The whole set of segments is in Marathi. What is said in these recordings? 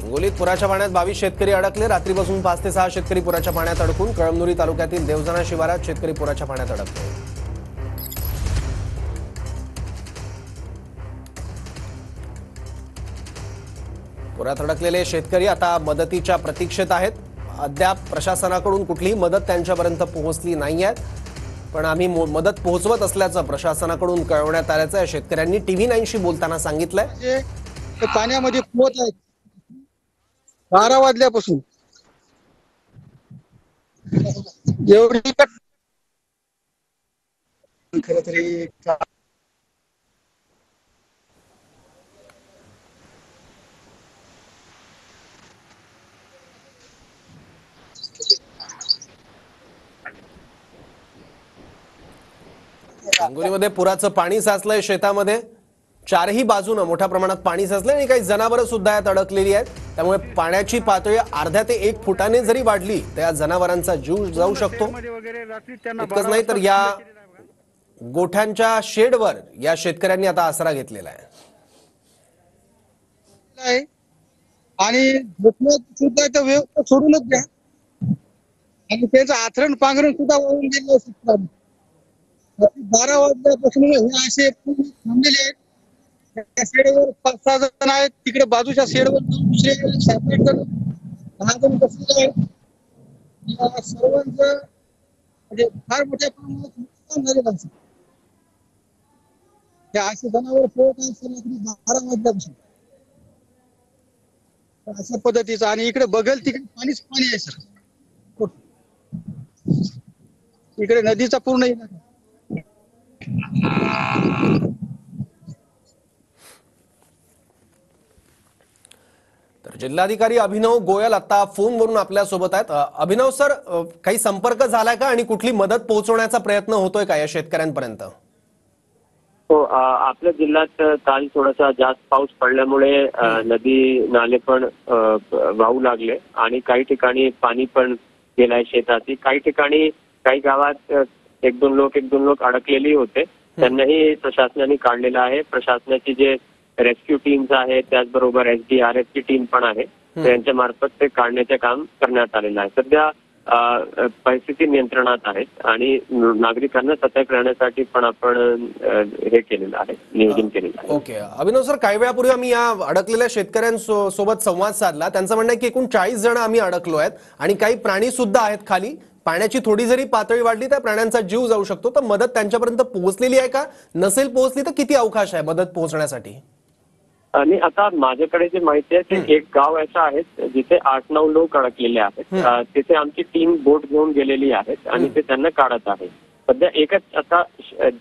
हिंगोलीत पुराच्या पाण्यात 22 शेतकरी अडकले। रात्रीपासून 5 ते 6 शेतकरी पुराच्या पाण्यात अडकून कळमनुरी तालुक्यातील देवजना शिवारात शेतकरी पुराच्या पाण्यात अडकले। पुरात अडकलेले शेतकरी आता मदतीच्या प्रतीक्षेत आहेत। अद्याप प्रशासनाकडून कुठलीही मदत त्यांच्यापर्यंत पोहोचली नाहीये, पण आम्ही मदत पोहोचवत असल्याचं प्रशासनाकडून कळवण्यात आल्याचं या शेतकऱ्यांनी टीव्ही 9 शी बोलताना सांगितलंय। पाण्यामध्ये पोहत आहे 12 वाजल्यापासून एवढी खरं तरी हिंगोलीमध्ये पुराचं पाणी साचलंय। शेतामध्ये चारही बाजूने मोठ्या प्रमाणात पाणी साचलंय आणि काही जनावरं सुद्धा यात अडकलेली आहेत। त्यामुळे पाण्याची पातळी अर्ध्या ते 1 फुटाने जरी वाढली तर या जनावरांचा जीव जाऊ शकतो। इतकंच नाही तर या गोठ्यांच्या शेडवर या शेतकऱ्यांनी आता आसरा घेतलेला आहे। आणि झोपण्यात सुद्धा इथं व्यवस्था सोडूनच द्या आणि त्यांचं आथरण पांघरण सुद्धा वाहून गेलं असतं। 12 वाजल्यापासून हे असे थांबलेले आहेत। त्या शेडवर 5-6 जण आहेत, तिकडे बाजूच्या शेडवर दुसरे 7-8 जण 10 जण बसलेले आहेत। सर्वांचं म्हणजे फार मोठ्या प्रमाणात नुकसान झालेलं आहे। हे असे जनावर पोहत आहेत 12 वाजल्यापासून अशा पद्धतीचं। आणि इकडे बघेल तिकडे पाणीच पाणी आहे सर। इकडे नदीचा पूर्ण इलाका तर जिल्हाधिकारी अभिनव गोयल आता फोनवरून आपल्या सोबत आहेत। अभिनव सर, काही संपर्क झालाय का आणि कुठली मदत पोहोचवण्याचा प्रयत्न होतोय का या शेतकऱ्यांपर्यंत? हो, आपल्या जिल्ह्यात काल थोडासा जास्त पाऊस पडल्यामुळे नदी नाले पण वाहू लागले आणि काही ठिकाणी पाणी पण गेलाय शेताची। काही ठिकाणी काही गावात एक दोन लोक अडकलेली होते, त्यांनाही प्रशासनाने काढलेलं आहे। प्रशासनाची जे रेस्क्यू टीम्स आहेत त्याचबरोबर SDRF ची टीम पण आहे, त्यांच्या मार्फत ते काढण्याचे काम करण्यात आलेलं आहे। सध्या परिस्थिती नियंत्रणात आहे आणि नागरिकांना सतर्क राहण्यासाठी पण आपण हे केलेलं आहे, नियोजन केलेलं आहे। ओके अभिनव सर, काही वेळापूर्वी आम्ही या अडकलेल्या शेतकऱ्यांसोबत संवाद साधला। त्यांचं म्हणणं आहे की एकूण 40 जण आम्ही अडकलो आहेत आणि काही प्राणी सुद्धा आहेत खाली। पाण्याची थोडी जरी पातळी वाढली तर प्राण्यांचा जीव जाऊ शकतो। तर मदत त्यांच्यापर्यंत पोहोचलेली आहे का? नसेल पोहोचली तर किती अवकाश आहे मदत पोहोचण्यासाठी? आणि आता माझ्याकडे जे माहिती आहे ते एक गाव असं आहे जिथे 8-9 लोक अडकलेले आहेत। तिथे आमची टीम बोट घेऊन गेलेली आहे आणि ते त्यांना काढत आहे। सध्या एकच आता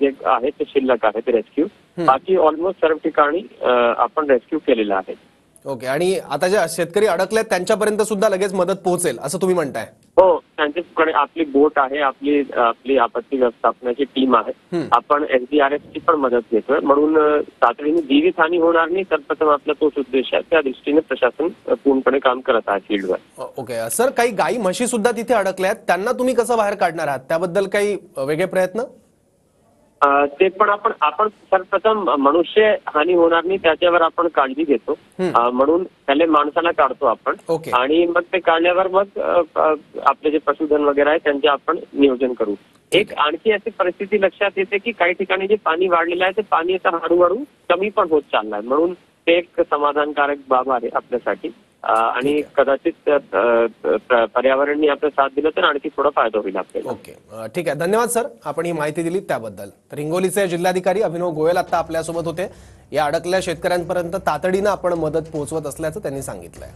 जे आहे ते शिल्लक आहे रेस्क्यू, बाकी ऑलमोस्ट सर्व ठिकाणी आपण रेस्क्यू केलेला आहे। ओके, आणि आता जे शेतकरी अडकलेत त्यांच्यापर्यंत सुद्धा लगेच मदत पोहोचेल असं तुम्ही म्हणताय? हो, त्यांच्याकडे आपली बोट आहे, आपली आपत्ती व्यवस्थापनाची टीम आहे। आपण SDRF ची पण मदत घेतोय, म्हणून तातडीने जीवितहानी होणार नाही सर्वप्रथम आपला तोच उद्देश आहे। त्या दृष्टीने प्रशासन पूर्णपणे काम करत आहे फील्डवर। ओके सर, काही गाई म्हशी सुद्धा तिथे अडकल्या आहेत, त्यांना तुम्ही कसं बाहेर काढणार आहात? त्याबद्दल काही वेगळे प्रयत्न? ते पण आपण सर्वप्रथम मनुष्य हानी होणार नाही त्याच्यावर आपण काळजी घेतो, म्हणून त्याला माणसाला काढतो आपण आणि मग ते काढल्यावर मग आपले जे पशुधन वगैरे आहे त्यांचे आपण नियोजन करू। एक आणखी अशी परिस्थिती लक्षात येते की काही ठिकाणी जे पाणी वाढलेलं आहे ते पाणी आता हळूहळू कमी पण होत चाललंय, म्हणून ते एक समाधानकारक बाब आहे आपल्यासाठी। आणि कदाचित पर्यावरणने आपला साथ दिला तर आणखी थोडा फायदा होईल आपल्याला। ओके, ठीक आहे, धन्यवाद सर, आपण ही माहिती दिली त्याबद्दल। तर हिंगोलीचे जिल्हाधिकारी अभिनव गोयल आता आपल्यासोबत होते। या अडकलेल्या शेतकऱ्यांपर्यंत तातडीने आपण मदत पोहोचवत असल्याचं त्यांनी सांगितलंय।